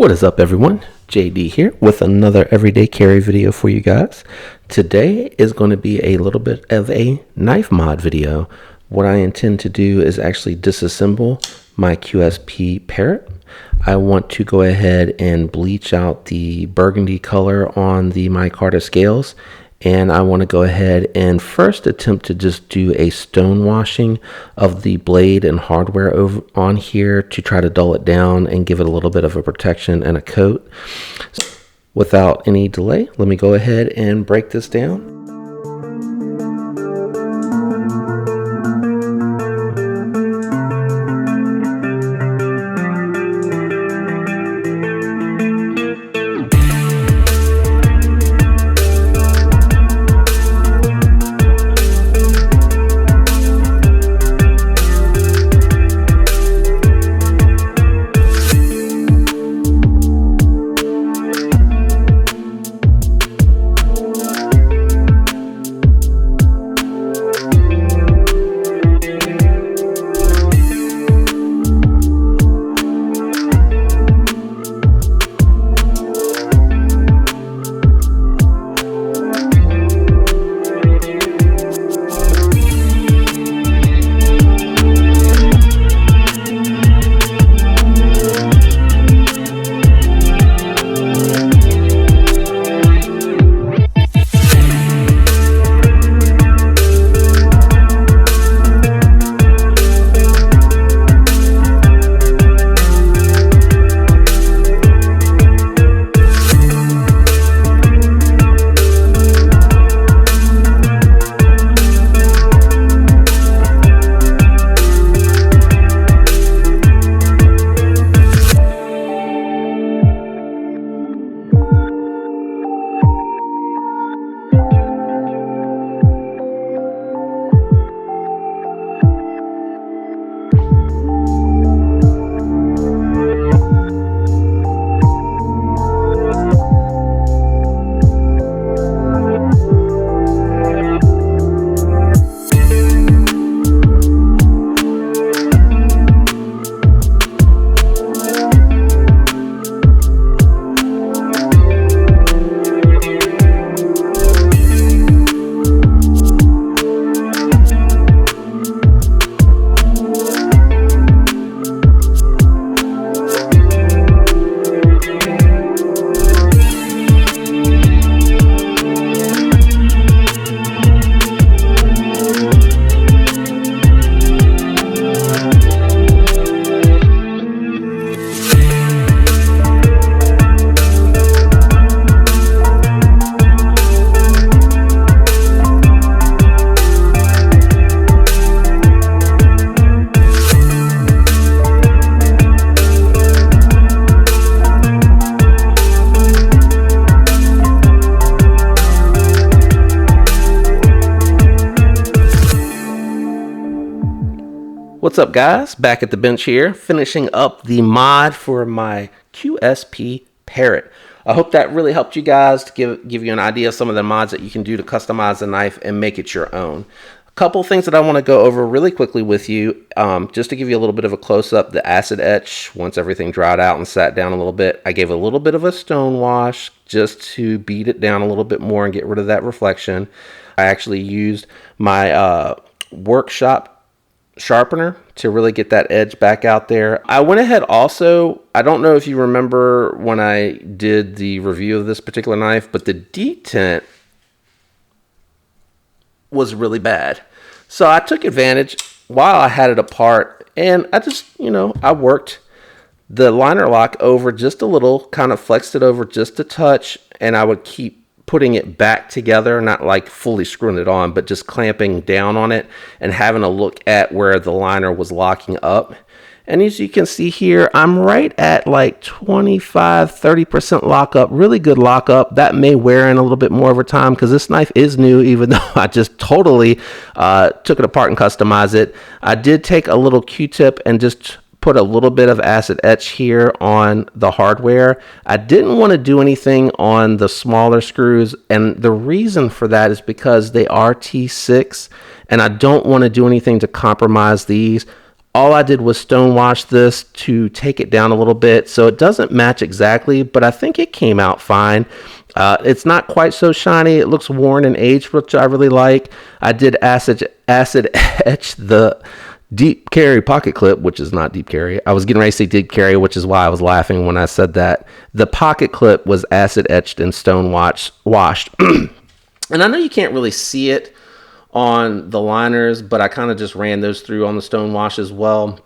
What is up, everyone? JD here with another everyday carry video for you guys. Today is going to be a little bit of a knife mod video. What I intend to do is actually disassemble my QSP Parrot. I want to go ahead and bleach out the burgundy color on the micarta scales, and I want to go ahead and first attempt to just do a stone washing of the blade and hardware over on here to try to dull it down and give it a little bit of a protection and a coat. Without any delay, let me go ahead and break this down. What's up, guys? Back at the bench here, finishing up the mod for my QSP Parrot. I hope that really helped you guys to give you an idea of some of the mods that you can do to customize the knife and make it your own. A couple things that I want to go over really quickly with you, just to give you a little bit of a close-up. The acid etch, once everything dried out and sat down a little bit, I gave a little bit of a stone wash just to beat it down a little bit more and get rid of that reflection. I actually used my workshop sharpener to really get that edge back out there. I went ahead also, I don't know if you remember when I did the review of this particular knife, but the detent was really bad. So I took advantage while I had it apart, and I just, I worked the liner lock over just a little, kind of flexed it over just a touch, and I would keep putting it back together, not like fully screwing it on, but just clamping down on it and having a look at where the liner was locking up. And as you can see here, I'm right at like 25-30% lockup, really good lockup. That may wear in a little bit more over time because this knife is new, even though I just totally took it apart and customized it. I did take a little Q-tip and just put a little bit of acid etch here on the hardware. I didn't want to do anything on the smaller screws, and the reason for that is because they are T6 and I don't want to do anything to compromise these. All I did was stonewash this to take it down a little bit, so it doesn't match exactly, but I think it came out fine. It's not quite so shiny. It looks worn and aged, which I really like. I did acid etch the deep carry pocket clip, which is not deep carry. I was getting ready to say deep carry, which is why I was laughing when I said that. The pocket clip was acid etched and washed. And I know you can't really see it on the liners, but I kind of just ran those through on the stone wash as well.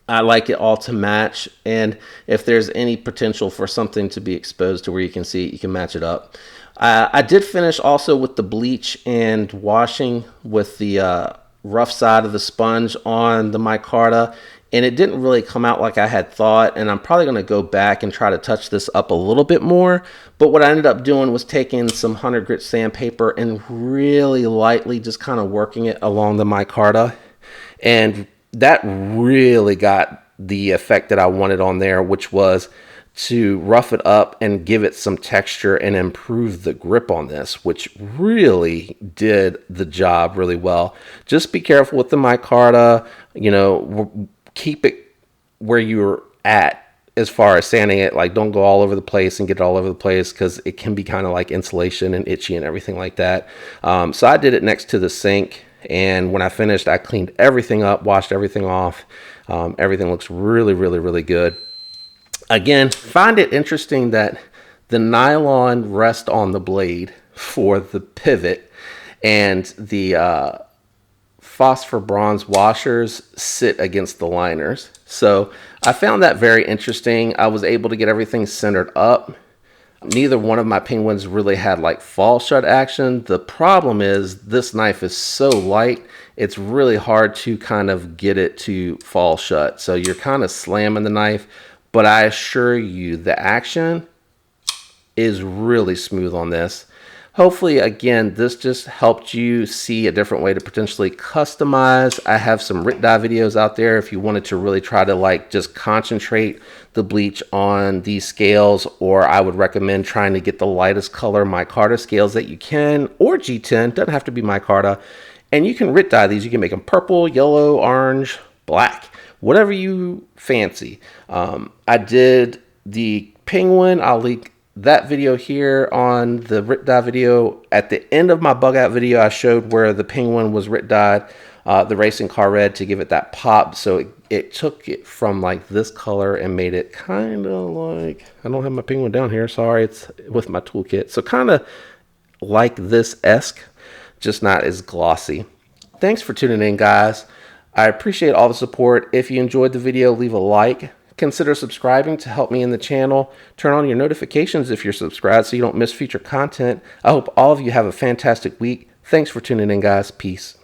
I like it all to match, and if there's any potential for something to be exposed to where you can see it, you can match it up. I did finish also with the bleach and washing with the rough side of the sponge on the micarta, and it didn't really come out like I had thought, and I'm probably going to go back and try to touch this up a little bit more. But what I ended up doing was taking some 100 grit sandpaper and really lightly just kind of working it along the micarta, and that really got the effect that I wanted on there, which was to rough it up and give it some texture and improve the grip on this, which really did the job really well. Just be careful with the micarta, you know, keep it where you're at as far as sanding it. Like, don't go all over the place and get it all over the place, because it can be kind of like insulation and itchy and everything like that. So I did it next to the sink, and when I finished, I cleaned everything up, washed everything off. Everything looks really, really, really good. Again, find it interesting that the nylon rests on the blade for the pivot, and the phosphor bronze washers sit against the liners. So I found that very interesting. I was able to get everything centered up. Neither one of my penguins really had like fall shut action. The problem is this knife is so light, it's really hard to kind of get it to fall shut. So you're kind of slamming the knife, but I assure you the action is really smooth on this. Hopefully, again, this just helped you see a different way to potentially customize. I have some Rit dye videos out there if you wanted to really try to like just concentrate the bleach on these scales, or I would recommend trying to get the lightest color micarta scales that you can, or G10, doesn't have to be micarta. And you can Rit dye these. You can make them purple, yellow, orange, black, whatever you fancy. I did the penguin. I'll link that video here on the Rit dye video. At the end of my bug out video, I showed where the penguin was Rit dyed, the racing car red, to give it that pop. So it took it from like this color and made it kind of like, I don't have my penguin down here, sorry, it's with my toolkit. So kind of like this-esque, just not as glossy. Thanks for tuning in, guys. I appreciate all the support. If you enjoyed the video, leave a like. Consider subscribing to help me in the channel. Turn on your notifications if you're subscribed so you don't miss future content. I hope all of you have a fantastic week. Thanks for tuning in, guys. Peace.